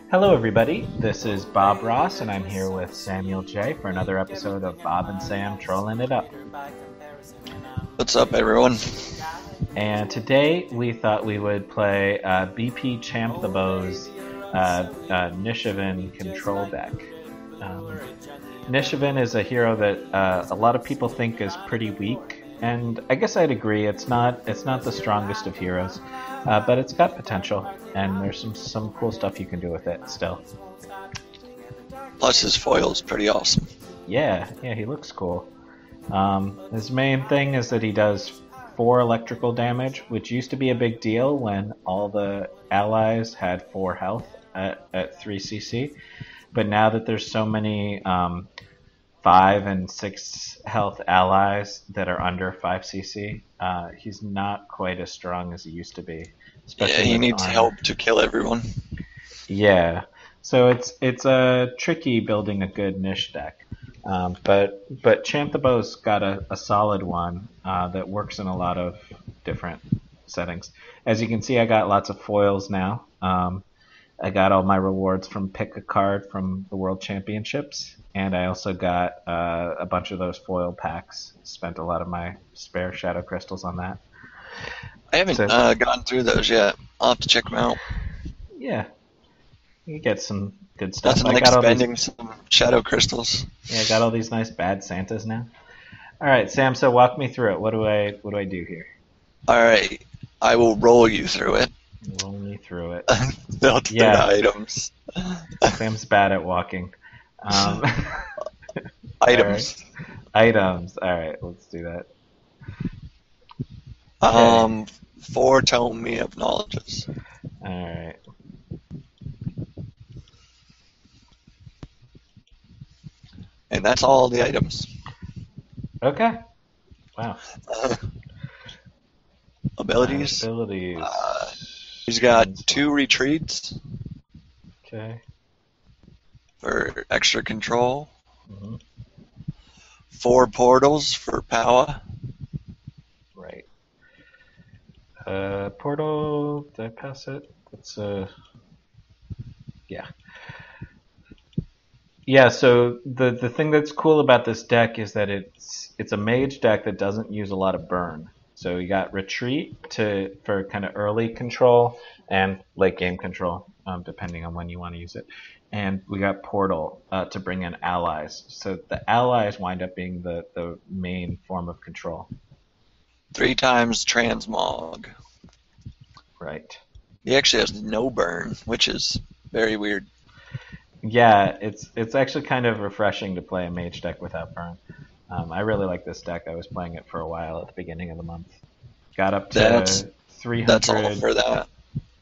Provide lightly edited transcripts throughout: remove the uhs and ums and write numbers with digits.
Hello, everybody. This is Bob Ross, and I'm here with Samuel J. for another episode of Bob and Sam Trollin' It Up. What's up, everyone? And today we thought we would play BP Chamthabo's Nishaven control deck. Nishaven is a hero that a lot of people think is pretty weak, and I guess I'd agree. It's not the strongest of heroes, but it's got potential, and there's some cool stuff you can do with it still. Plus, his foil is pretty awesome. Yeah, he looks cool. His main thing is that he does 4 electrical damage, which used to be a big deal when all the allies had 4 health at 3 CC. But now that there's so many 5 and 6 health allies that are under 5 CC, he's not quite as strong as he used to be. Yeah, he needs help to kill everyone. Yeah, so it's tricky building a good niche deck. But Chamthabo's got a solid one that works in a lot of different settings. As you can see, I got lots of foils now. I got all my rewards from pick a card from the World Championships, and I also got a bunch of those foil packs. Spent a lot of my spare shadow crystals on that. I haven't gone through those yet. I'll have to check them out. Yeah, you get some good stuff. Nothing like spending some shadow crystals. Yeah, I got all these nice bad Santas now. All right, Sam. So walk me through it. What do I do here? All right, I will roll you through it. Roll me through it. That's the items. Sam's bad at walking. Items. Items. All right, let's do that. Okay. 4 tome me of knowledges. All right. And that's all the items. Okay. Wow. Abilities. Abilities. He's got 2 retreats. Okay. For extra control. Mm-hmm. 4 portals for power. Right. Portal. Did I pass it? That's yeah. Yeah. So the thing that's cool about this deck is that it's a mage deck that doesn't use a lot of burn. So you got retreat for kind of early control and late game control, depending on when you want to use it. And we got portal to bring in allies. So the allies wind up being the main form of control. 3 times transmog. Right. He actually has no burn, which is very weird. Yeah, it's actually kind of refreshing to play a mage deck without burn. I really like this deck. I was playing it for a while at the beginning of the month. Got up to 300. That's all for that.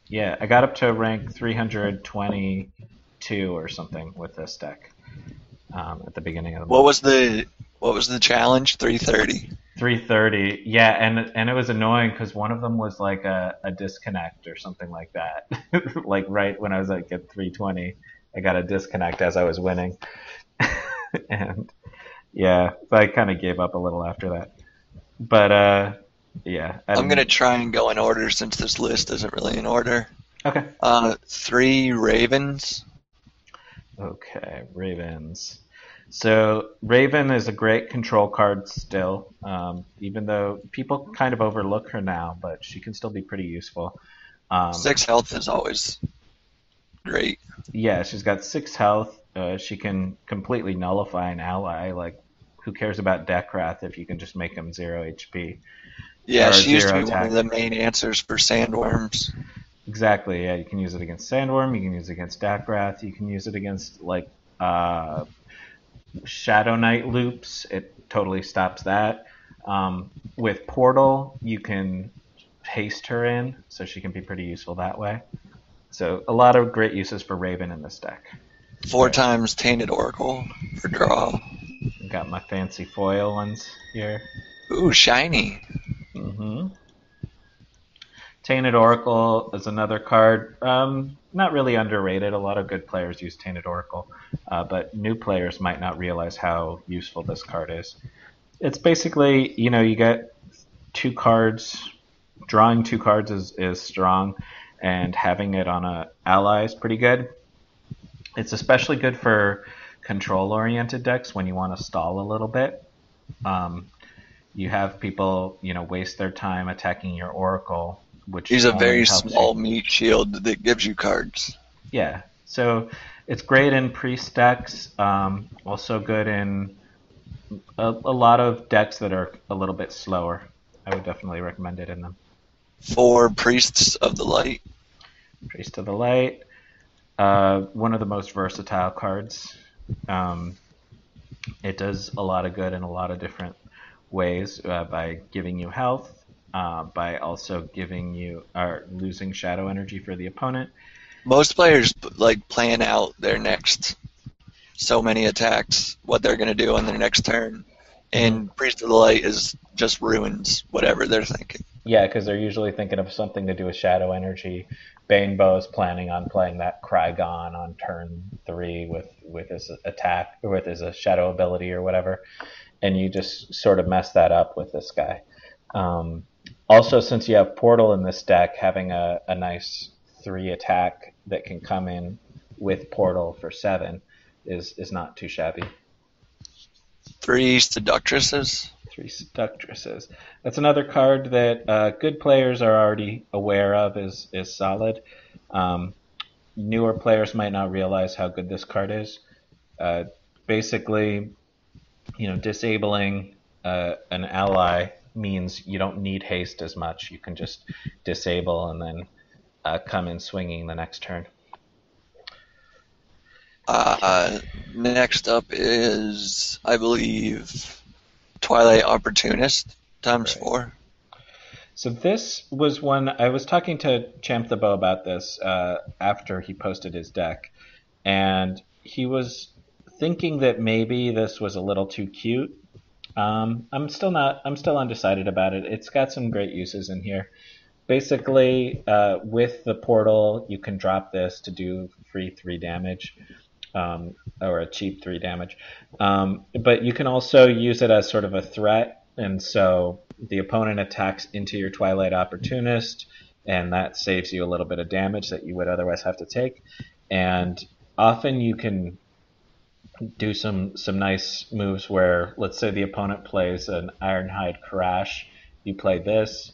Yeah, I got up to rank 322 or something with this deck at the beginning of the month. What was the challenge? 330. 330. Yeah, and it was annoying because one of them was like a disconnect or something like that. Like right when I was like at 320, I got a disconnect as I was winning. And yeah, so I kind of gave up a little after that. But yeah. I'm going to try and go in order since this list isn't really in order. Okay. 3 ravens. Okay, ravens. So Raven is a great control card still, even though people kind of overlook her now, but she can still be pretty useful. 6 health is always great. Yeah, she's got 6 health. She can completely nullify an ally. Like, who cares about Deckrath if you can just make him 0 HP? Yeah, she used to be one of the main answers for sandworms. Exactly, yeah. You can use it against Sandworm, you can use it against Deckrath, you can use it against, like, Shadow Knight loops. It totally stops that. With Portal, you can haste her in, so she can be pretty useful that way. So a lot of great uses for Raven in this deck. 4 times Tainted Oracle for draw. Got my fancy foil ones here. Ooh, shiny. Mm-hmm. Tainted Oracle is another card. Not really underrated. A lot of good players use Tainted Oracle, but new players might not realize how useful this card is. It's basically, you get 2 cards. Drawing 2 cards is strong, and having it on a ally is pretty good. It's especially good for control-oriented decks when you want to stall a little bit. You have people, waste their time attacking your Oracle, which He's a only very helps small you. meat shield that gives you cards. Yeah, so it's great in priest decks. Also good in a lot of decks that are a little bit slower. I would definitely recommend it in them. For Priests of the Light. Priest of the Light, one of the most versatile cards. It does a lot of good in a lot of different ways by giving you health, by also giving you or losing shadow energy for the opponent. Most players like plan out their next so many attacks, what they're going to do on their next turn, and Priest of the Light is just ruins whatever they're thinking. Yeah, because they're usually thinking of something to do with shadow energy. Banebow is planning on playing that Krygon on turn 3 with his attack or with his shadow ability or whatever, and you just sort of mess that up with this guy. Also, since you have Portal in this deck, having a nice 3 attack that can come in with Portal for 7 is not too shabby. 3 Seductresses. 3 Seductresses. That's another card that good players are already aware of is solid. Newer players might not realize how good this card is. Basically, disabling an ally means you don't need haste as much. You can just disable and then come in swinging the next turn. Next up is, I believe, Twilight Opportunist ×4. So this was one, I was talking to Chamthabo about this after he posted his deck, and he was thinking that maybe this was a little too cute. I'm still undecided about it. It's got some great uses in here. Basically, with the portal, you can drop this to do free 3 damage. Or a cheap 3 damage. But you can also use it as sort of a threat, and so the opponent attacks into your Twilight Opportunist, and that saves you a little bit of damage that you would otherwise have to take. And often you can do some nice moves where, let's say the opponent plays an Ironhide Karash, you play this,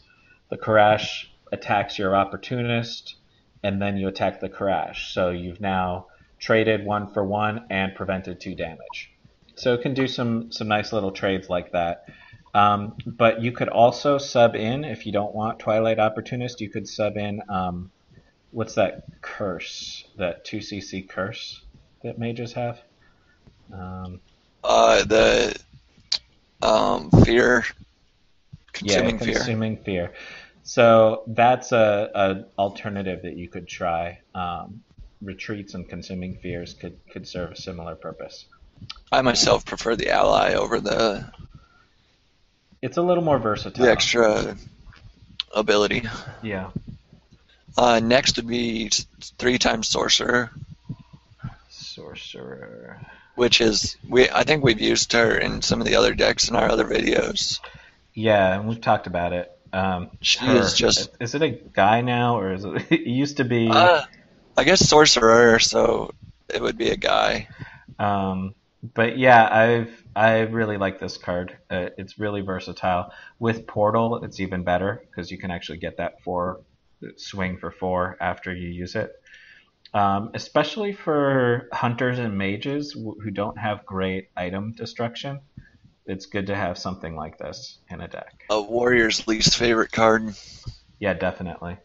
the Karash attacks your Opportunist, and then you attack the Karash. So you've now traded 1 for 1 and prevented 2 damage. So it can do some nice little trades like that. But you could also sub in, if you don't want Twilight Opportunist, you could sub in, what's that curse, that 2cc curse that mages have? Fear. Consuming fear. So that's a alternative that you could try. Retreats and consuming fears could serve a similar purpose. I myself prefer the ally over the... It's a little more versatile. The extra ability. Yeah. Next would be 3 times Sorcerer. Sorcerer. Which is, I think we've used her in some of the other decks in our other videos. Yeah, and we've talked about it. She is just... Is it a guy now, or is it... It used to be... I guess Sorcerer, so it would be a guy. But yeah, I really like this card. It's really versatile. With Portal, it's even better because you can actually get that swing for 4 after you use it. Especially for hunters and mages who don't have great item destruction, it's good to have something like this in a deck. A warrior's least favorite card. Yeah, definitely.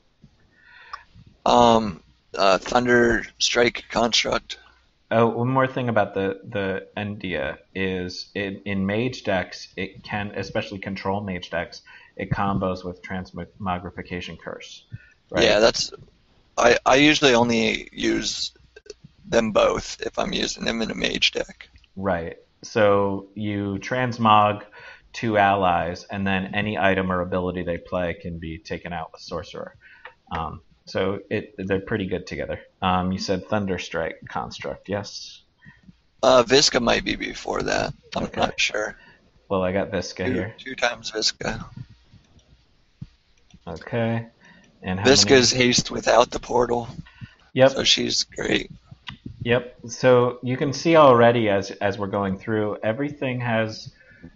Thunder Strike Construct. Oh, one more thing about the Endia is in mage decks, it can, especially control mage decks, it combos with Transmogrification Curse. Right? Yeah, I usually only use them both if I'm using them in a mage deck. Right. So you transmog 2 allies, and then any item or ability they play can be taken out with Sorcerer. So they're pretty good together. You said Thunderstrike Construct, yes? Visca might be before that. I'm not sure. Well, I got Visca here. 2 times Visca. Okay. And Visca's haste without the portal. Yep. So she's great. Yep. So you can see already as we're going through, everything has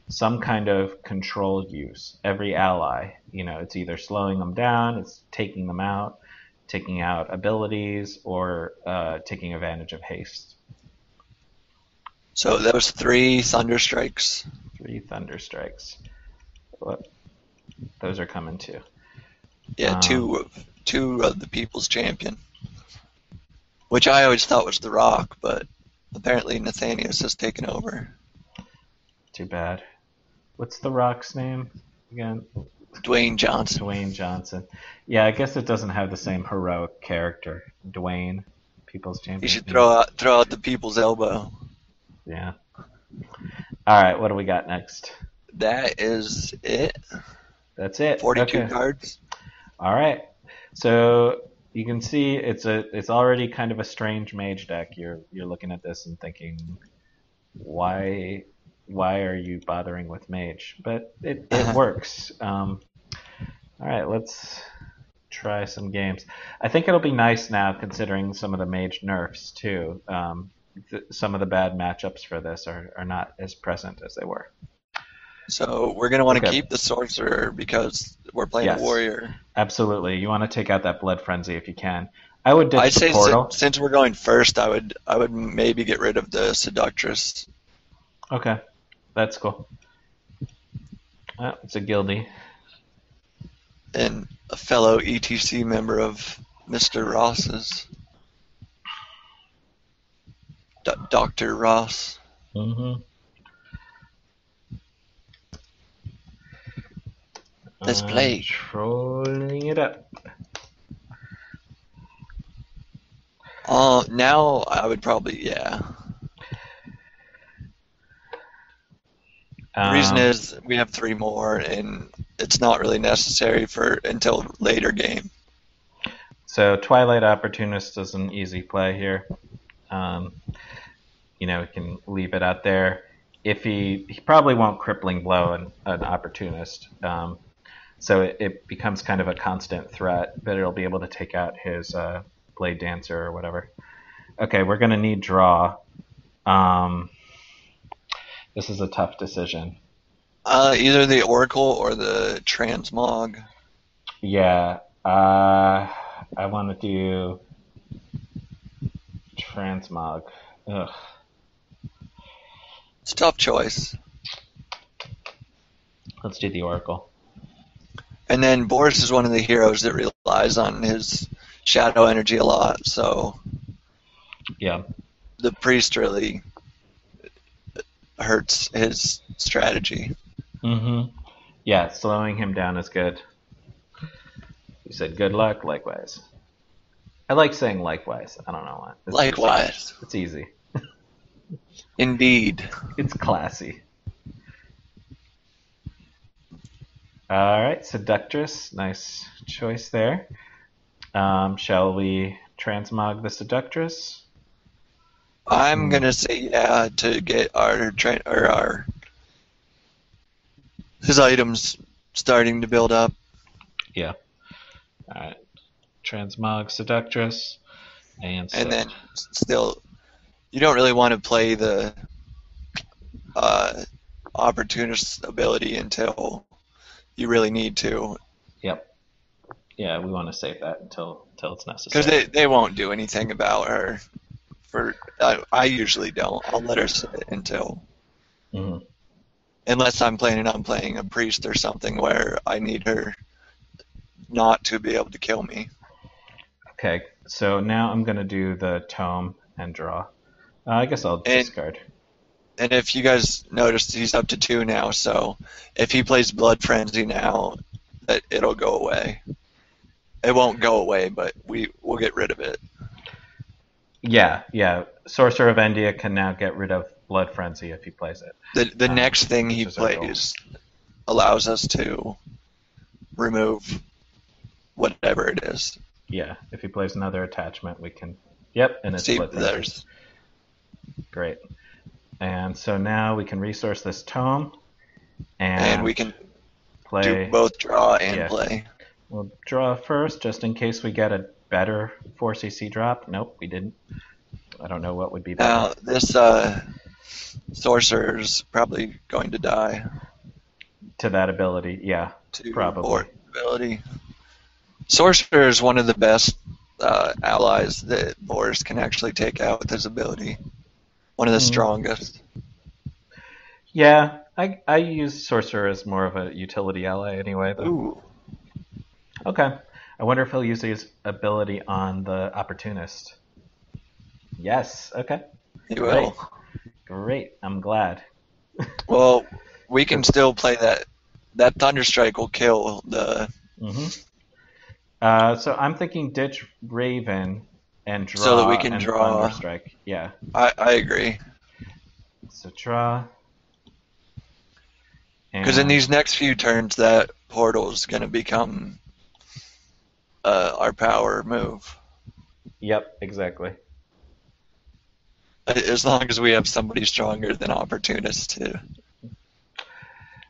some kind of control use. Every ally, it's either slowing them down, it's taking them out, taking out abilities, or taking advantage of haste. So those 3 thunder strikes. 3 thunder strikes. What? Those are coming too. Yeah, two of the People's Champion, which I always thought was The Rock, but apparently Nathanius has taken over. Too bad. What's The Rock's name again? Dwayne Johnson. Dwayne Johnson. Yeah, I guess it doesn't have the same heroic character. Dwayne, People's Champion. You should throw out the People's Elbow. Yeah. All right, what do we got next? That is it. That's it. 42 cards. All right. So you can see it's already kind of a strange mage deck. You're looking at this and thinking, why are you bothering with mage? But it works. All right, let's try some games. I think it'll be nice now, considering some of the mage nerfs too. Some of the bad matchups for this are not as present as they were. So we're going to want to keep the Sorcerer because we're playing a Warrior. Absolutely. You want to take out that Blood Frenzy if you can. I would ditch the Portal. Since we're going first, I would maybe get rid of the Seductress. Okay. That's cool. It's a guildie. And a fellow ETC member of Mr. Ross's. Dr. Ross. Mm-hmm. Let's play. Trolling it up. Now I would probably, yeah. The reason is we have 3 more, and it's not really necessary until later game. So Twilight Opportunist is an easy play here. We can leave it out there. If he probably won't Crippling Blow an Opportunist. So it becomes kind of a constant threat, but it'll be able to take out his Blade Dancer or whatever. Okay, we're going to need draw. This is a tough decision. Either the Oracle or the Transmog. Yeah, I want to do Transmog. Ugh. It's a tough choice. Let's do the Oracle. And then Boris is one of the heroes that relies on his shadow energy a lot, so yeah, the priest really hurts his strategy. Mm-hmm. Yeah, slowing him down is good. You said good luck, likewise. I like saying likewise. I don't know why. Likewise. It's easy. Indeed. It's classy. All right, Seductress. Nice choice there. Shall we transmog the Seductress? I'm gonna say yeah to get his items starting to build up. Yeah. All right. Transmog Seductress and then still, you don't really want to play the Opportunist ability until you really need to. Yep. Yeah, we want to save that until it's necessary. Because they won't do anything about her. I usually don't. I'll let her sit until. Mm-hmm. Unless I'm planning on playing a priest or something where I need her not to be able to kill me. Okay, so now I'm going to do the tome and draw. I guess I'll discard. And if you guys noticed, he's up to 2 now, so if he plays Blood Frenzy now, it'll go away. It won't go away, but we'll get rid of it. Yeah. Sorcerer of Endia can now get rid of Blood Frenzy if he plays it. The next thing he plays allows us to remove whatever it is. Yeah, if he plays another attachment, we can... Yep, and it's Blood Frenzy. Great. And so now we can resource this tome, and we can play. Do both draw and play. We'll draw first, just in case we get a better 4cc drop. Nope, we didn't. I don't know what would be better. Now, this sorcerer's probably going to die To that ability, yeah, to probably. Boris' ability. Sorcerer is one of the best allies that Boris can actually take out with his ability. One of the strongest. Yeah, I use Sorcerer as more of a utility ally anyway, though. Ooh. Okay. I wonder if he'll use his ability on the Opportunist. Yes, okay. He will. Great, I'm glad. Well, we can still play that. That Thunderstrike will kill the... So I'm thinking ditch Raven and draw so that we can and draw. Thunderstrike. Yeah. I agree. So draw. Because in these next few turns, that portal is going to become our power move. Yep, exactly. As long as we have somebody stronger than Opportunist to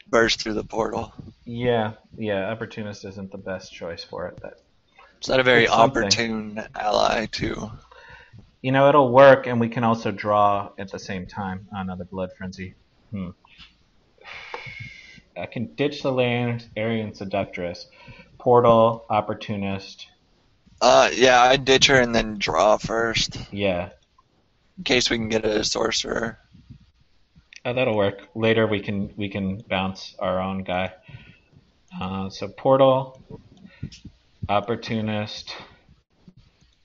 burst through the portal. Yeah, Opportunist isn't the best choice for it. But it's not a very opportune ally, too. You know, it'll work, and we can also draw at the same time on another Blood Frenzy. I can ditch the Aryan Seductress. Portal, Opportunist. Yeah, I'd ditch her and then draw first. Yeah. In case we can get a sorcerer. Oh, that'll work. Later we can bounce our own guy. So portal, Opportunist,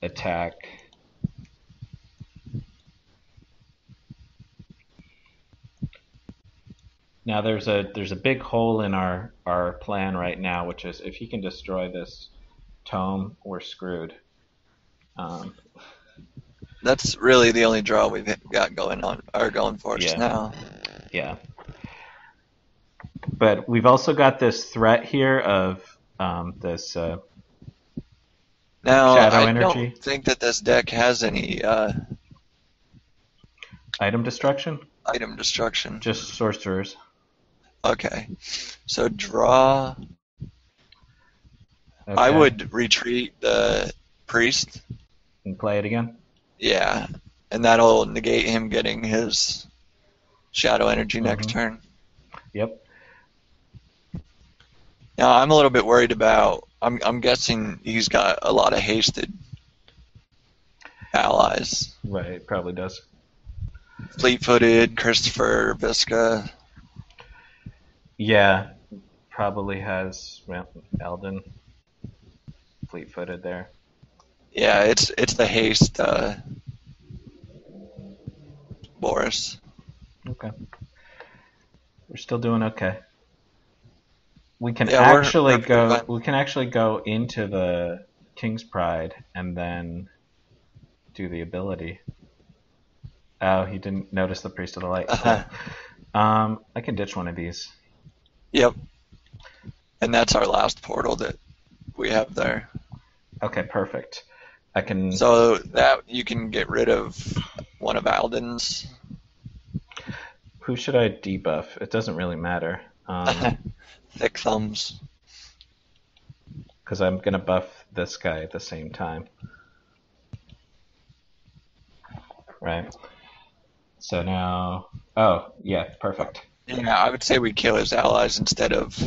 attack. Now there's a big hole in our plan right now, which is if he can destroy this tome, we're screwed. That's really the only draw we've got going for us now. Yeah. But we've also got this threat here of this now, shadow I energy. don't think that this deck has any item destruction. Item destruction. Just sorcerers. Okay. So draw. Okay. I would retreat the priest. And play it again? Yeah. And that'll negate him getting his shadow energy next turn. Yep. Now I'm a little bit worried about I'm guessing he's got a lot of hasted allies. Right, probably does. Fleet-footed, Christopher, Visca. Yeah, probably has Eldon fleet-footed there. Yeah, it's the haste Boris. Okay. We're still doing okay. We can actually go into the King's Pride and then do the ability. Oh, he didn't notice the Priest of the Light. I can ditch one of these. Yep. And that's our last portal that we have there. Okay, perfect. I can. So that you can get rid of one of Alden's. Who should I debuff? It doesn't really matter. Thick thumbs. Because I'm gonna buff this guy at the same time. Right. So now. Oh, yeah, perfect. Yeah, I would say we kill his allies instead of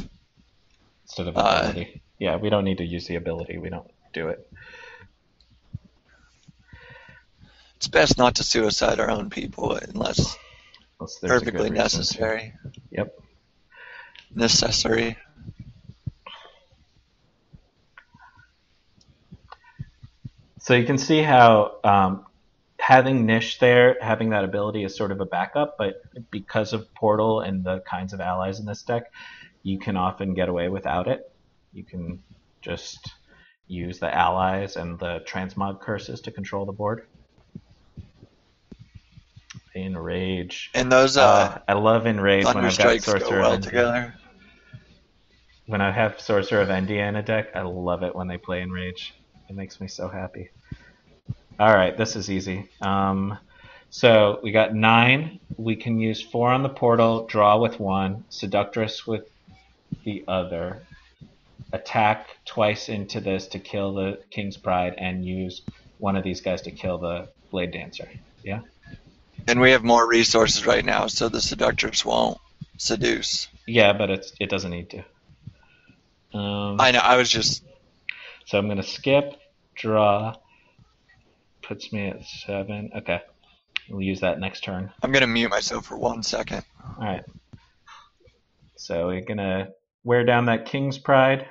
ability. Yeah, we don't need to use the ability. We don't do it. It's best not to suicide our own people unless perfectly necessary. Yep. Necessary. So you can see how having Nish there, having that ability is sort of a backup, but because of Portal and the kinds of allies in this deck, you can often get away without it. You can just use the allies and the transmog curses to control the board. Enrage. And those I love Enrage when I've got Sorcerer go well together. When I have Sorcerer of Endia in a deck, I love it when they play Enrage. It makes me so happy. Alright, this is easy. So we got 9. We can use 4 on the portal, draw with 1, Seductress with the other, attack twice into this to kill the King's Pride, and use one of these guys to kill the Blade Dancer. Yeah. And we have more resources right now, so the seductress won't seduce. Yeah, but it doesn't need to. I know. I was just. So I'm gonna skip, draw, puts me at 7. Okay, we'll use that next turn. I'm gonna mute myself for 1 second. All right. So we're gonna wear down that King's Pride,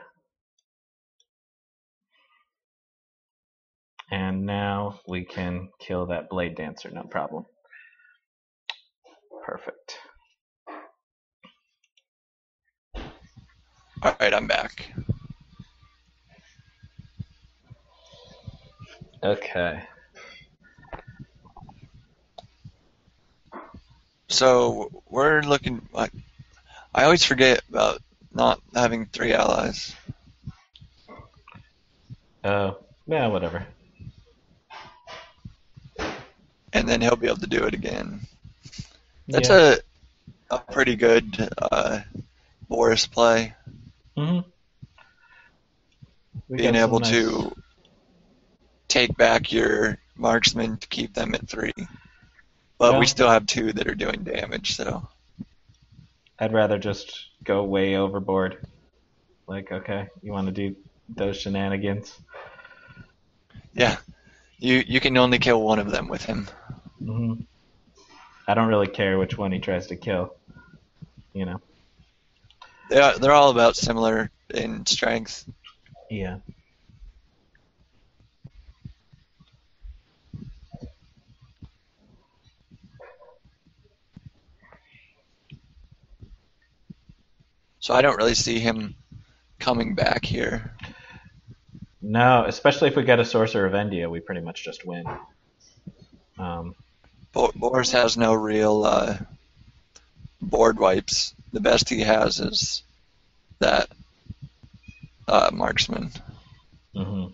and now we can kill that Blade Dancer, no problem. Perfect. All right, I'm back. Okay. So we're looking like. I always forget about not having 3 allies. Oh, yeah, whatever. And then he'll be able to do it again. That's Yeah. a pretty good Boris play. Mm-hmm. Being able to take back your marksmen to keep them at 3. But Well, we still have 2 that are doing damage, so. I'd rather just go way overboard. Like, okay, you want to do those shenanigans? Yeah. You can only kill one of them with him. Mm-hmm. I don't really care which one he tries to kill. You know? They're all about similar in strength. Yeah. So I don't really see him coming back here. No, especially if we get a Sorcerer of India, we pretty much just win. Boris has no real board wipes. The best he has is that marksman. Mm-hmm.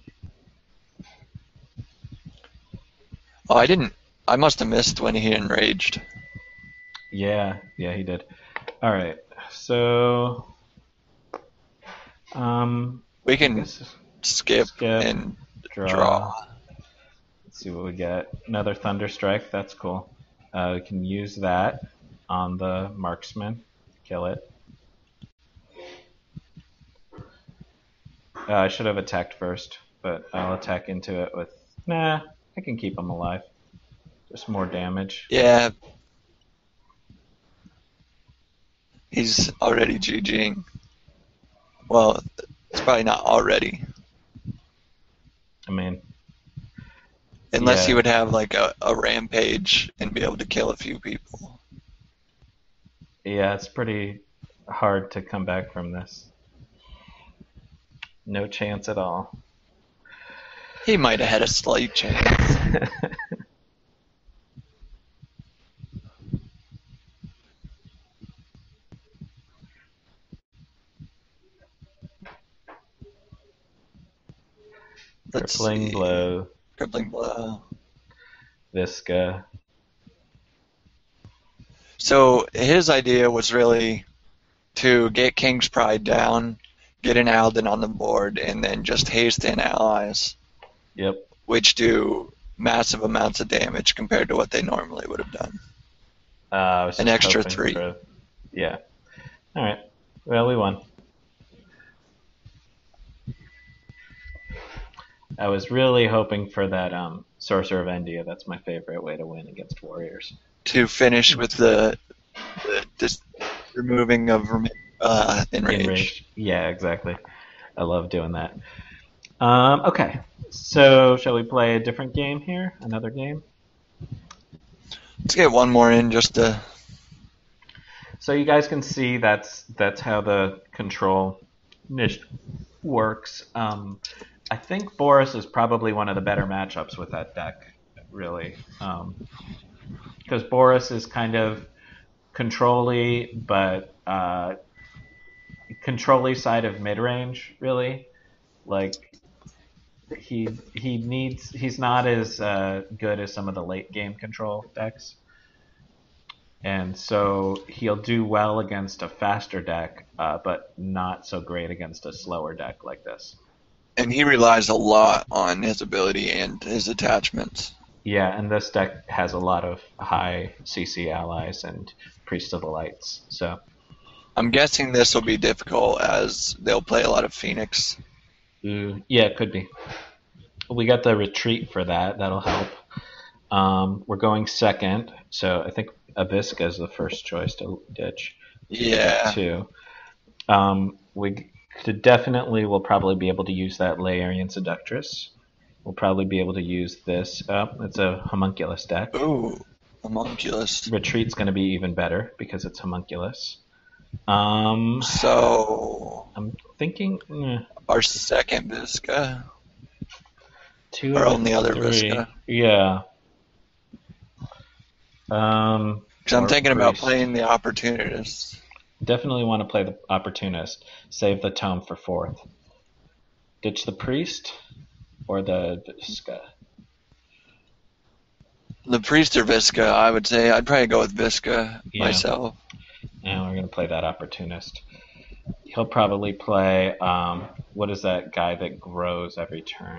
Oh, I must have missed when he enraged. Yeah, he did. All right, so We can skip and draw. Let's see what we get. Another Thunder Strike. That's cool. We can use that on the marksman. Kill it. I should have attacked first, but I'll attack into it with... Nah, I can keep him alive. Just more damage. Yeah. He's already GGing. Well, it's probably not already. I mean... Unless he would have like a rampage and be able to kill a few people. Yeah, it's pretty hard to come back from this. No chance at all. He might have had a slight chance. Crippling blow. Crippling blow. Visca. So his idea was really to get King's Pride down, get an Alden on the board, and then just haste in allies. Yep. Which do massive amounts of damage compared to what they normally would have done. An extra 3. Yeah. All right. Well, we won. I was really hoping for that Sorcerer of India. That's my favorite way to win against warriors. To finish with the removing of enrage. Yeah, exactly. I love doing that. Okay. So, shall we play a different game here? Another game? Let's get one more in just to... So you guys can see that's how the control niche works. I think Boris is probably one of the better matchups with that deck, really. Because Boris is kind of control-y, but control-y side of mid-range, really. Like, he's not as good as some of the late-game control decks. And so he'll do well against a faster deck, but not so great against a slower deck like this. And he relies a lot on his ability and his attachments. Yeah, and this deck has a lot of high CC allies and Priest of the Lights. So I'm guessing this will be difficult as they'll play a lot of Phoenix. yeah, it could be. We got the retreat for that. That'll help. We're going second, so I think Aviska is the first choice to ditch. Yeah. Two. We definitely will probably be able to use that Laerian Seductress. We'll probably be able to use this. It's a Homunculus deck. Ooh, Homunculus. Retreat's going to be even better because it's Homunculus. So I'm thinking our second Visca. two Our of only other three. Visca. Yeah. Because I'm thinking about playing the Opportunist. Definitely want to play the Opportunist. Save the Tome for fourth. Ditch the Priest or the Visca. The Priest or Visca, I would say. I'd probably go with Visca myself. And we're going to play that Opportunist. He'll probably play, what is that guy that grows every turn?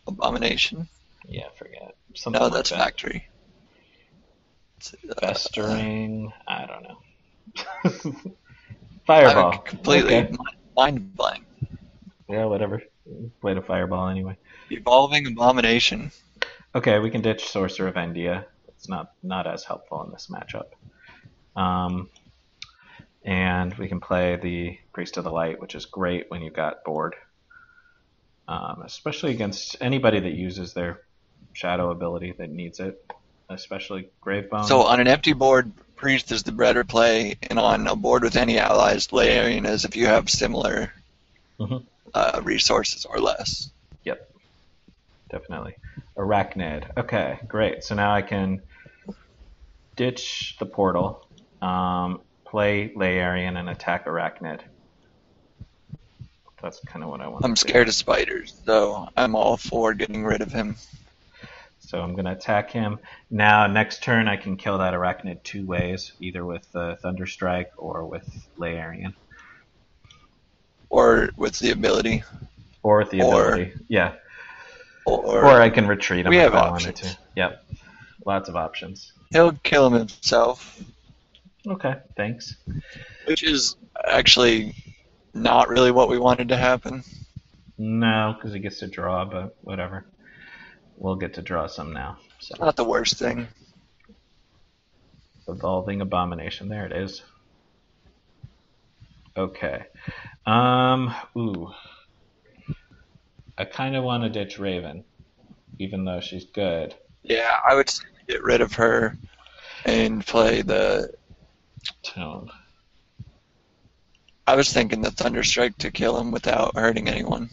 Abomination? Yeah, forget. Something No, like that's that. Factory. Festering? I don't know. Fireball. I'm completely Okay. mind blank. Yeah, whatever. Played a Fireball anyway. Evolving Abomination. Okay, we can ditch Sorcerer of Endia. It's not as helpful in this matchup. And we can play the Priest of the Light, which is great when you've got board. Especially against anybody that uses their shadow ability that needs it. Especially Gravebone. So on an empty board, Priest is the better play, and on a board with any allies, Laerian is if you have similar resources or less. Yep. Definitely. Arachnid. Okay, great. So now I can ditch the portal, play Laerian, and attack Arachnid. That's kind of what I want. I'm scared of spiders, so I'm all for getting rid of him. So I'm going to attack him. Now, next turn, I can kill that Arachnid two ways, either with Thunderstrike or with Laerian. Or with the ability. Or with the ability, yeah. Or I can retreat him we if have I options. wanted to. Yep. Lots of options. He'll kill him himself. Okay, thanks. Which is actually not really what we wanted to happen. No, because he gets to draw, but whatever. We'll get to draw some now. So. Not the worst thing. Evolving Abomination. There it is. Okay. Ooh. I kind of want to ditch Raven, even though she's good. Yeah, I would say get rid of her and play the Tone. I was thinking the Thunderstrike to kill him without hurting anyone.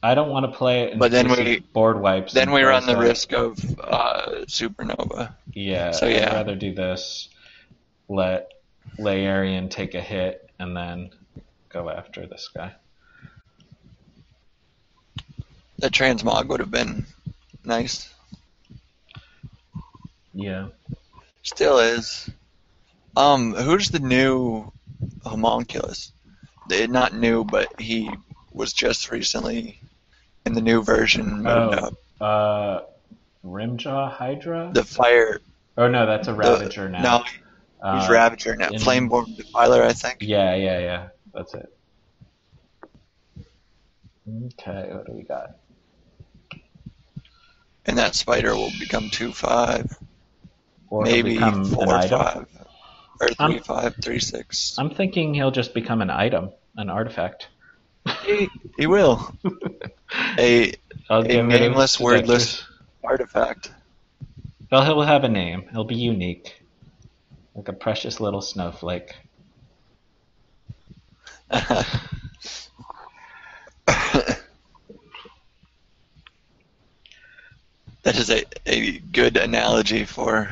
I don't want to play it in But then we board wipes. Then we run the risk of Supernova. Yeah, so yeah. I'd rather do this, let Laerian take a hit, and then go after this guy. The transmog would have been nice. Yeah. Still is. Who's the new Homunculus? Not new, but he was just recently in the new version moved up. Rimjaw Hydra? The fire. Oh no, that's a Ravager now. No, he's Ravager now. Flameborn Defiler, I think. Yeah. That's it. Okay, what do we got? And that spider will become 2/5. Or maybe become 4/5. Or 3/5, 3/6. I'm thinking he'll just become an item, an artifact. He will. a nameless, wordless artifact. Well, he'll have a name. He'll be unique. Like a precious little snowflake. That is a good analogy for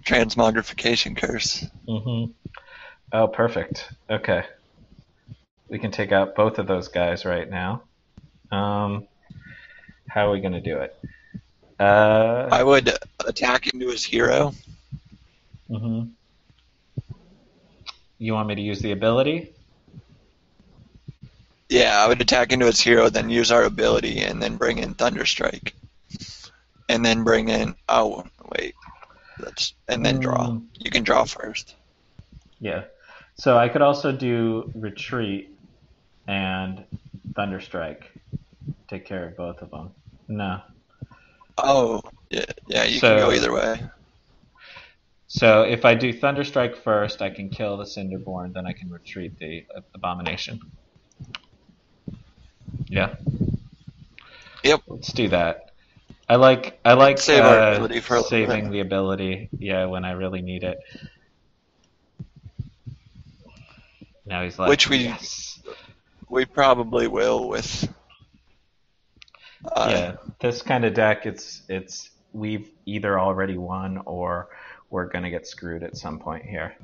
transmogrification curse. Mm-hmm. Oh, perfect. Okay. We can take out both of those guys right now. How are we going to do it? I would attack into his hero. Mm-hmm. You want me to use the ability? Yeah, I would attack into its hero, then use our ability, and then bring in Thunderstrike, and then bring in. Oh wait, and then draw. Mm, You can draw first. yeah. So I could also do retreat and Thunderstrike. Take care of both of them. No. Oh, yeah, you can go So either way. so if I do Thunderstrike first, I can kill the Cinderborn, then I can retreat the Abomination. Yeah, Yep. let's do that. I like Save our ability for a little saving bit. the ability. Yeah, when I really need it. Now he's like, Which yes. we probably will with. Yeah, this kind of deck, it's we've either already won or we're gonna get screwed at some point here.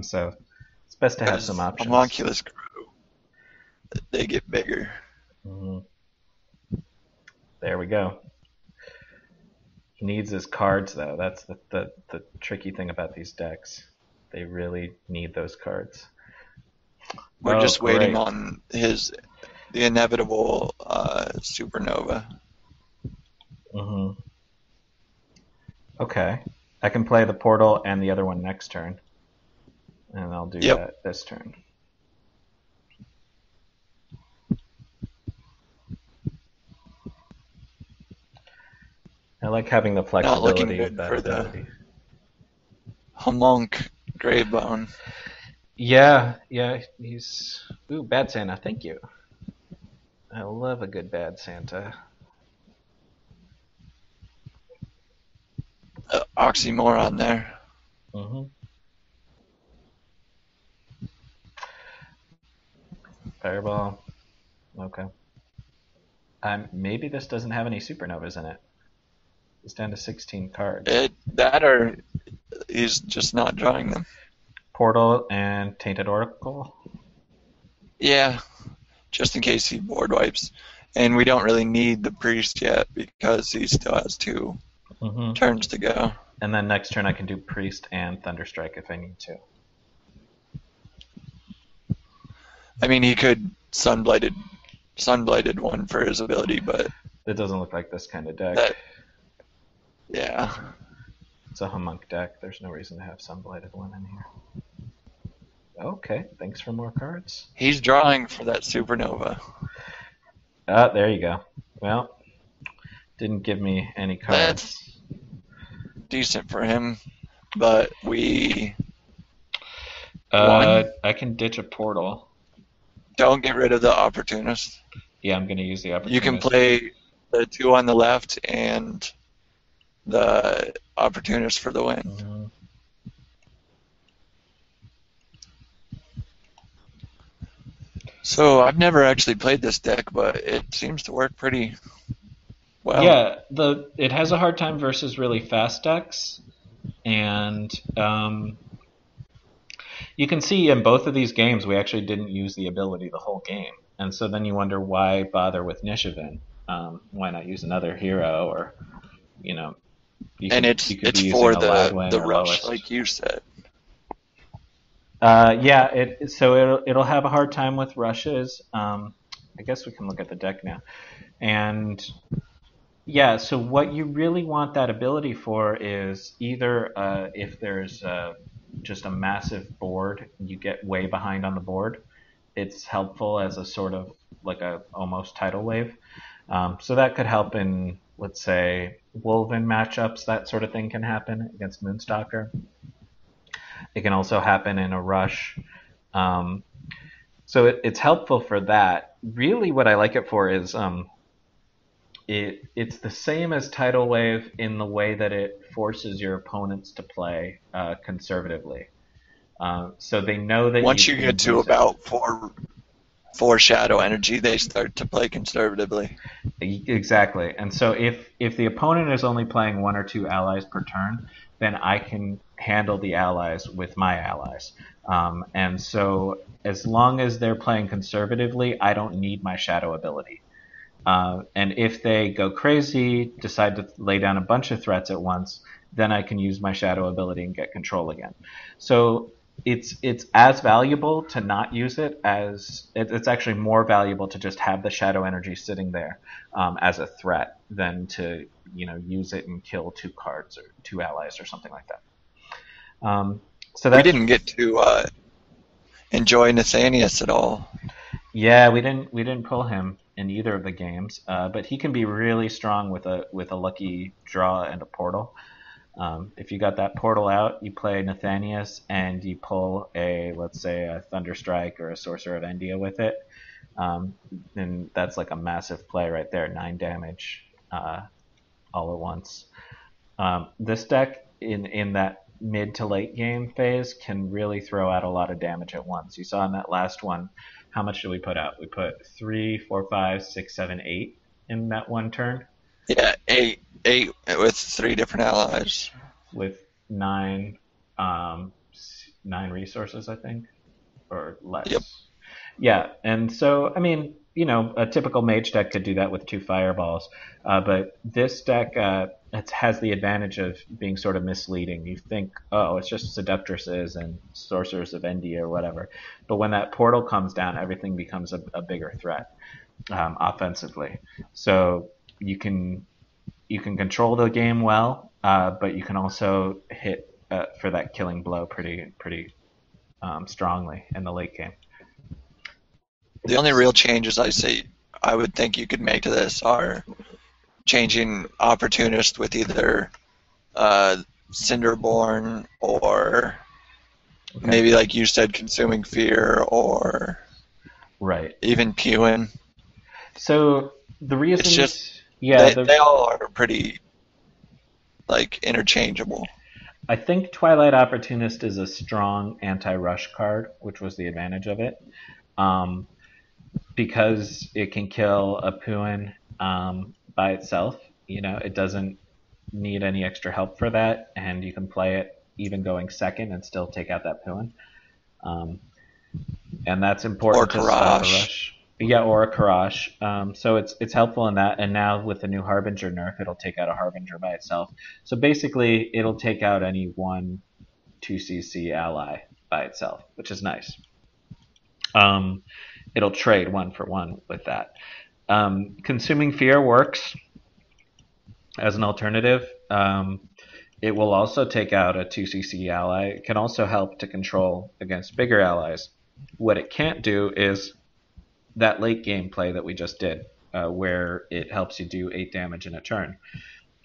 So it's best to have As some options. Homunculus grew, they get bigger. Mhm. There we go. He needs his cards though. That's the tricky thing about these decks. They really need those cards. We're just waiting great. on the inevitable supernova. Hmm. Okay. I can play the portal and the other one next turn. And I'll do Yep. that this turn. I like having the Not looking flexibility of good that for the ability. Homunc Greybone. Yeah, he's... Ooh, Bad Santa, thank you. I love a good Bad Santa. Oxymoron there. Mm-hmm. Fireball. Okay. Maybe this doesn't have any supernovas in it. It's down to 16 cards. That or he's just not drawing them. Portal and Tainted Oracle. Yeah, just in case he board wipes. And we don't really need the priest yet because he still has 2 Mm-hmm. turns to go. And then next turn I can do Priest and Thunderstrike if I need to. I mean, he could Sunblighted one for his ability, but It doesn't look like this kind of deck. Yeah. It's a Homunc deck. There's no reason to have Sunblighted one in here. Okay, thanks for more cards. He's drawing for that supernova. There you go. Well, didn't give me any cards. That's decent for him, but we won. I can ditch a portal. Don't get rid of the opportunist. Yeah, I'm going to use the opportunist. You can play the 2 on the left and the opportunist for the win. Mm-hmm. So I've never actually played this deck, but it seems to work pretty well. Yeah, it has a hard time versus really fast decks, and you can see in both of these games we actually didn't use the ability the whole game, and so then you wonder why bother with Nishaven? Why not use another hero, or it's be for using a Ladwin the or rush, Lowest. like you said. It'll have a hard time with rushes. I guess we can look at the deck now, and yeah. So what you really want that ability for is either if there's just a massive board, you get way behind on the board. It's helpful as a sort of like a almost tidal wave. So that could help in, let's say, Woven matchups. That sort of thing can happen against Moonstalker. It can also happen in a rush. So it's helpful for that. Really what I like it for is it's the same as Tidal Wave in the way that it forces your opponents to play conservatively. So they know that Once you can get to use about four shadow energy, they start to play conservatively. Exactly. And so if the opponent is only playing 1 or 2 allies per turn, then I can handle the allies with my allies. And so as long as they're playing conservatively, I don't need my shadow ability. And if they go crazy, decide to lay down a bunch of threats at once, then I can use my shadow ability and get control again. So it's as valuable to not use it as it's actually more valuable to just have the shadow energy sitting there as a threat than to use it and kill two cards or two allies or something like that. So We that's didn't get to enjoy Nathanius at all. yeah, we didn't pull him in either of the games, but he can be really strong with a lucky draw and a portal. If you got that portal out, you play Nathanius and you pull let's say a Thunderstrike or a Sorcerer of Endia with it, then that's like a massive play right there, 9 damage all at once. This deck in that mid to late game phase can really throw out a lot of damage at once. You saw in that last one, how much did we put out? We put 3, 4, 5, 6, 7, 8 in that one turn. Yeah, eight with 3 different allies. With 9 resources, I think, or less. Yep. Yeah, and so I mean, a typical mage deck could do that with 2 fireballs, but this deck it has the advantage of being sort of misleading. You think, oh, it's just Seductresses and Sorcerers of Endia or whatever, but when that portal comes down, everything becomes a bigger threat offensively. So you can control the game well, but you can also hit for that killing blow pretty strongly in the late game. The only real changes I would think you could make to this are changing Opportunist with either Cinderborn or maybe, like you said, Consuming Fear or right, even Pewin. So the reason it's just they all are pretty interchangeable. I think Twilight Opportunist is a strong anti-rush card, which was the advantage of it. Because it can kill a Puin by itself. It doesn't need any extra help for that, and you can play it even going second and still take out that Puin. And that's important or to stop a rush. Yeah, or a Karash. So it's helpful in that, and now with the new Harbinger nerf, it'll take out a Harbinger by itself. So basically, it'll take out any 1 2cc ally by itself, which is nice. It'll trade 1 for 1 with that. Consuming Fear works as an alternative. It will also take out a 2cc ally. It can also help to control against bigger allies. What it can't do is that late game play that we just did, where it helps you do 8 damage in a turn.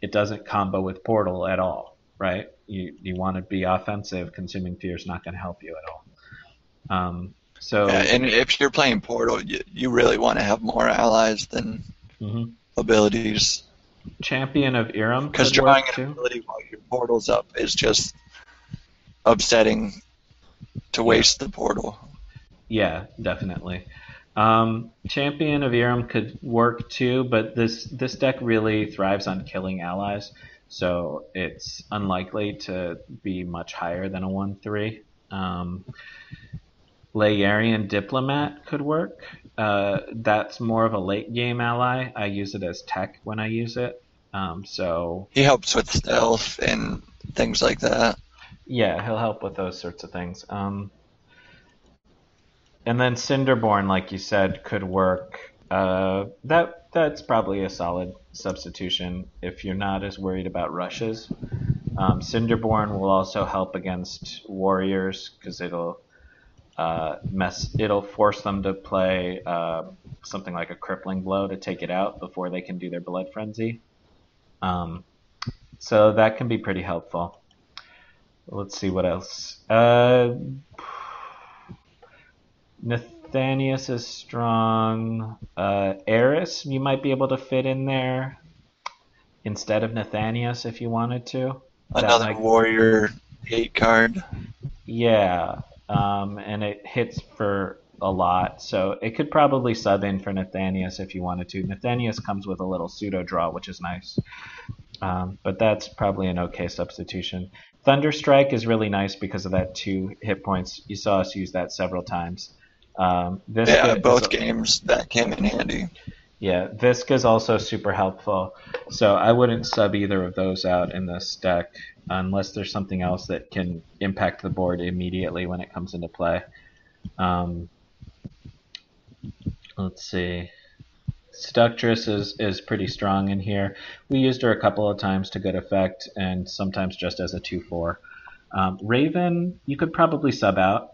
It doesn't combo with Portal at all, right? You want to be offensive. Consuming Fear is not going to help you at all. And if you're playing Portal, you really want to have more allies than abilities. Champion of Irem, because drawing an ability while your portal's up is just upsetting to waste the portal. Yeah, definitely. Champion of Irem could work too, but this deck really thrives on killing allies, so it's unlikely to be much higher than a 1/3. Layarian Diplomat could work. That's more of a late game ally. I use it as tech when I use it. So he helps with stealth and things like that. Yeah, he'll help with those sorts of things. And then Cinderborn, like you said, could work. That's probably a solid substitution if you're not as worried about rushes. Cinderborn will also help against warriors because it'll force them to play something like a crippling blow to take it out before they can do their blood frenzy. So that can be pretty helpful. Let's see what else. Nathanius is strong. Eris, you might be able to fit in there instead of Nathanius if you wanted to. Another warrior 8 card. Yeah. And it hits for a lot, so it could probably sub in for Nathanius if you wanted to. Nathanius comes with a little pseudo draw, which is nice, but that's probably an okay substitution. Thunderstrike is really nice because of that 2 hit points. You saw us use that several times. Both games that came in handy. Yeah, Visc is also super helpful. So I wouldn't sub either of those out in this deck unless there's something else that can impact the board immediately when it comes into play. Um, let's see. Seductress is pretty strong in here. We used her a couple of times to good effect, and sometimes just as a 2/4. Raven, you could probably sub out.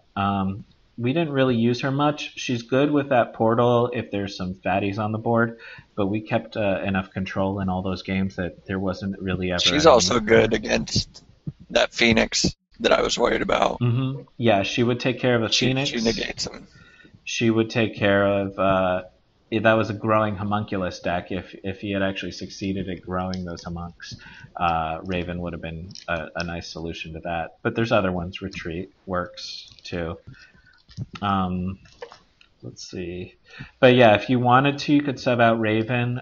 We didn't really use her much. She's good with that portal if there's some fatties on the board, but we kept enough control in all those games that there wasn't really ever. She's also good against that Phoenix that I was worried about. Mm-hmm. Yeah, she would take care of a Phoenix. She negates him. She would take care of. That was a growing Homunculus deck. If he had actually succeeded at growing those Homuncs, Raven would have been a nice solution to that. But there's other ones. Retreat works too. Let's see. But yeah, if you wanted to, you could sub out Raven.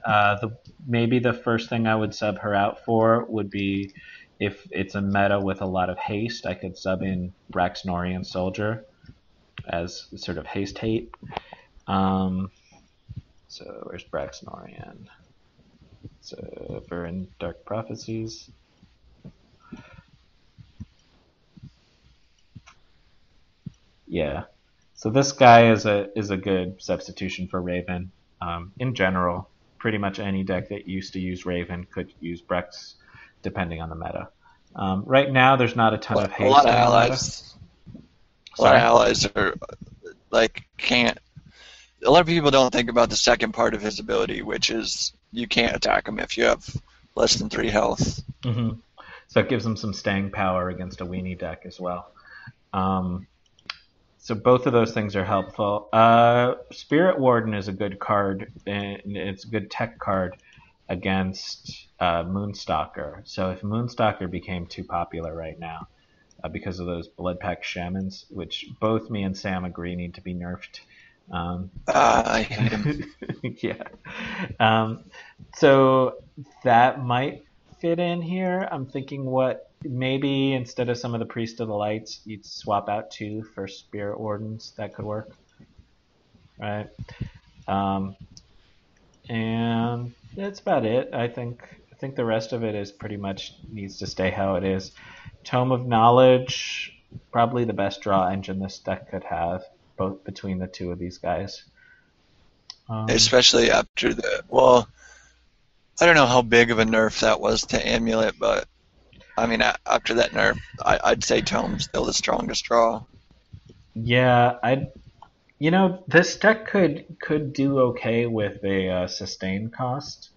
Maybe the first thing I would sub her out for would be if it's a meta with a lot of haste, I could sub in Braxnorian Soldier as sort of haste hate. So where's Braxnorian? So we're in Dark Prophecies. Yeah. So this guy is a good substitution for Raven. In general, pretty much any deck that used to use Raven could use Brex, depending on the meta. Right now, there's not a ton of haste. A lot of allies. A lot of allies are can't. A lot of people don't think about the second part of his ability, which is you can't attack him if you have less than 3 health. Mm-hmm. So it gives him some staying power against a weenie deck as well. So both of those things are helpful. Spirit Warden is a good card, and it's a good tech card against Moonstalker. So if Moonstalker became too popular right now because of those Bloodpack Shamans, which both me and Sam agree need to be nerfed. I hate him. Yeah. So that might fit in here. I'm thinking maybe instead of some of the Priest of the Lights, you'd swap out 2 for Spirit Wardens. That could work. Right. And that's about it. I think the rest of it is pretty much needs to stay how it is. Tome of Knowledge, probably the best draw engine this deck could have, both between the two of these guys. Especially after I don't know how big of a nerf that was to Amulet, but I mean, after that nerf, I'd say Tome's still the strongest draw. Yeah, this deck could do okay with a sustain cost,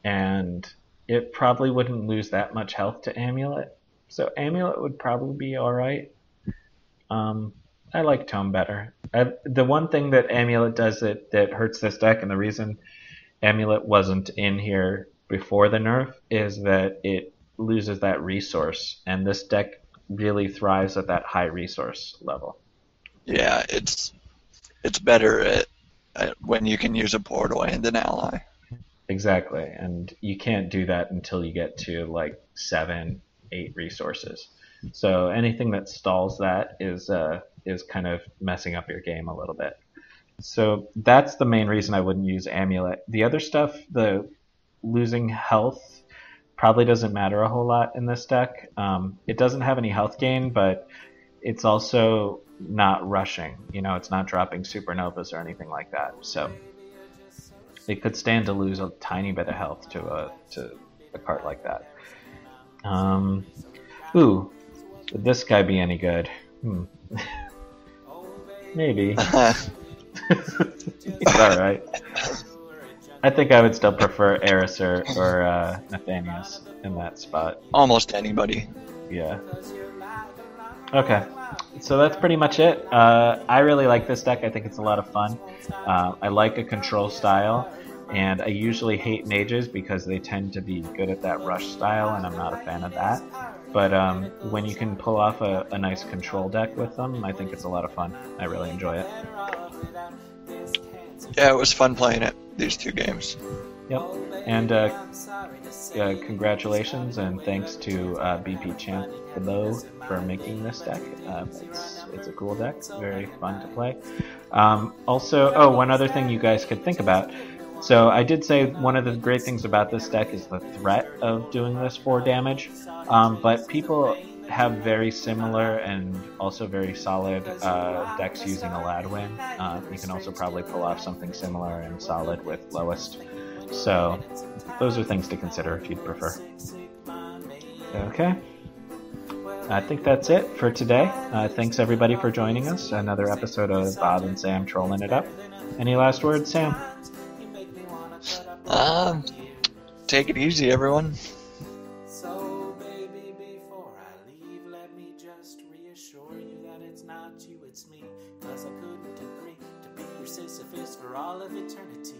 and it probably wouldn't lose that much health to Amulet. So Amulet would probably be alright. I like Tome better. The one thing that Amulet does that hurts this deck, and the reason Amulet wasn't in here before the nerf, is that it loses that resource, and this deck really thrives at that high resource level. Yeah, it's better at when you can use a portal and an ally. Exactly, and you can't do that until you get to 7, 8 resources. So anything that stalls that is kind of messing up your game a little bit. So that's the main reason I wouldn't use Amulet. The other stuff, the losing health, probably doesn't matter a whole lot in this deck. It doesn't have any health gain, but it's also not rushing. It's not dropping supernovas or anything like that. So it could stand to lose a tiny bit of health to a card like that. Would this guy be any good? Maybe. He's alright. I think I would still prefer Eris or Nathanius in that spot. Almost anybody. Yeah. Okay. So that's pretty much it. I really like this deck. I think it's a lot of fun. I like a control style, and I usually hate mages because they tend to be good at that rush style, and I'm not a fan of that. But when you can pull off a nice control deck with them, I think it's a lot of fun. I really enjoy it. Yeah, it was fun playing it, these 2 games. Yep. And congratulations and thanks to BP Chamthabo for making this deck. It's a cool deck, very fun to play. Also, one other thing you guys could think about. So I did say one of the great things about this deck is the threat of doing this 4 damage, but people have very similar and also very solid decks using Aladwin. You can also probably pull off something similar and solid with Lowest. So those are things to consider if you'd prefer. Okay. I think that's it for today. Thanks everybody for joining us. Another episode of Bob and Sam Trollin' It Up. Any last words, Sam? Take it easy, everyone. So, baby, before I leave, let me just reassure you that it's not you, it's me. 'Cause I couldn't agree to be your Sisyphus for all of eternity.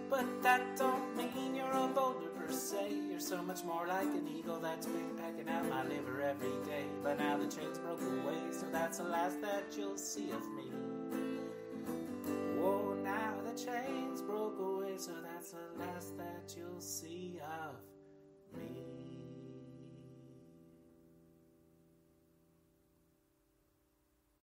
But that don't mean you're a boulder per se. You're so much more like an eagle that's been pecking out my liver every day. But now the chains broke away, so that's the last that you'll see of me. Whoa, now the chains broke away, so that's the last that you'll see of